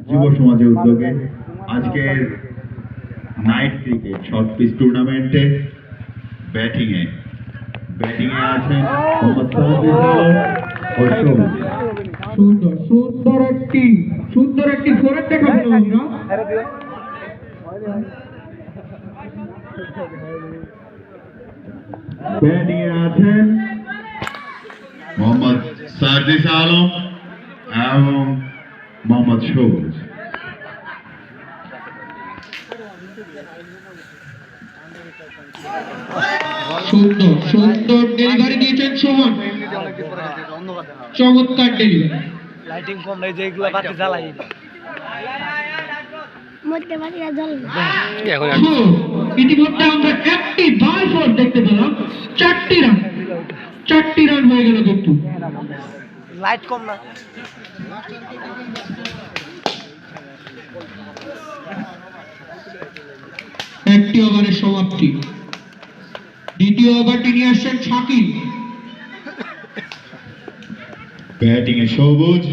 যুব সমাজের উদ্যোগে আজকের নাইট ক্রিকেট শর্ট পিচ টুর্নামেন্টে ব্যাটিংয়ে আছেন মোহাম্মদ সাজিদ আলম ও সবুজ। সুন্দর একটি ফোরেট দেখাবো আমরা। ব্যাটিংয়ে আছেন মোহাম্মদ সাজিদ আলম এবং মোহাম্মদ সবুজ। সুন্দর ডেলিভারি দিয়েছেন সোহান, চমৎকার ডেলিভারি। লাইটিং কম নাই, যেগুলো বাতি জ্বালাই ইতিমধ্যে আমরা একটি বাই ফোর দেখতে পেলাম। 4টি রান হয়ে গেল কিন্তু। লাইট কম না। একটি ওভারের সমাপ্তি। দ্বিতীয় ওভারটি নিয়ে আসছেন শাকিল। ব্যাটিংয়ে সবুজ,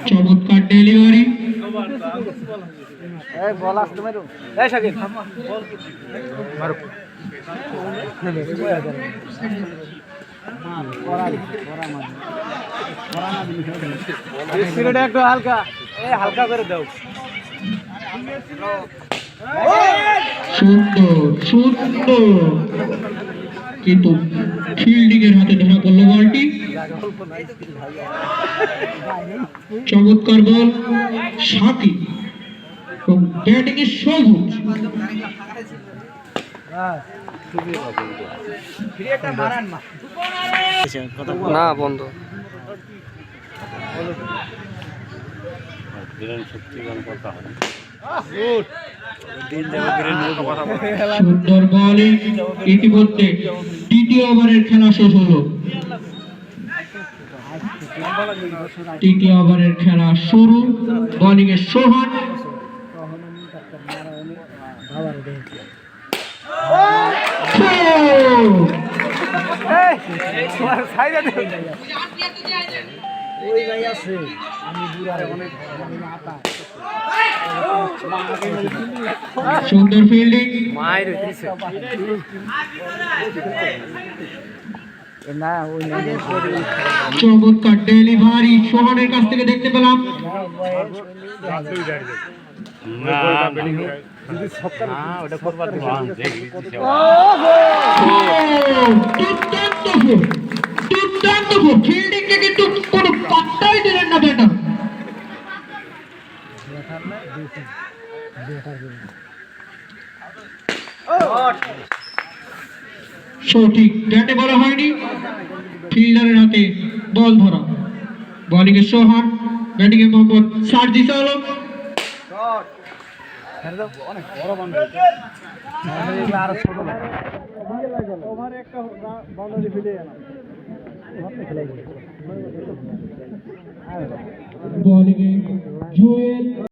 চমৎকার ডেলিভারি। বল আসতে মারো। এই শাকিল মারো। স্পিরিট একটু হালকা, হালকা করে দাও। সুন্দর কিন্তু ফিল্ডিং এর হাতে ধরা পড়লো বলটি। চমৎকার বল শাকিল এবং ব্যাটিং এ সবুজ। না বন্ধ। সুন্দর বোলিং। ইতিমধ্যে তৃতীয় ওভারের খেলা শেষ হলো। তৃতীয় ওভারের খেলা শুরু। বোলিং এ সোহান, সুন্দর ফিল্ডিং। চমৎকার ডেলিভারি সোহানের কাছ থেকে দেখতে পেলাম। ফিল্ডিং কে কিন্তু কোনো পাত্তাই দিলেন না ব্যাটার। সঠিক ব্যাটে বলা হয়নি, ফিল্ডারের হাতে বল ধরা। বোলিং এ সোহান, ব্যাটিং এ মোহাম্মদ সাজিদ আলম। বোলিং এ জুয়েল।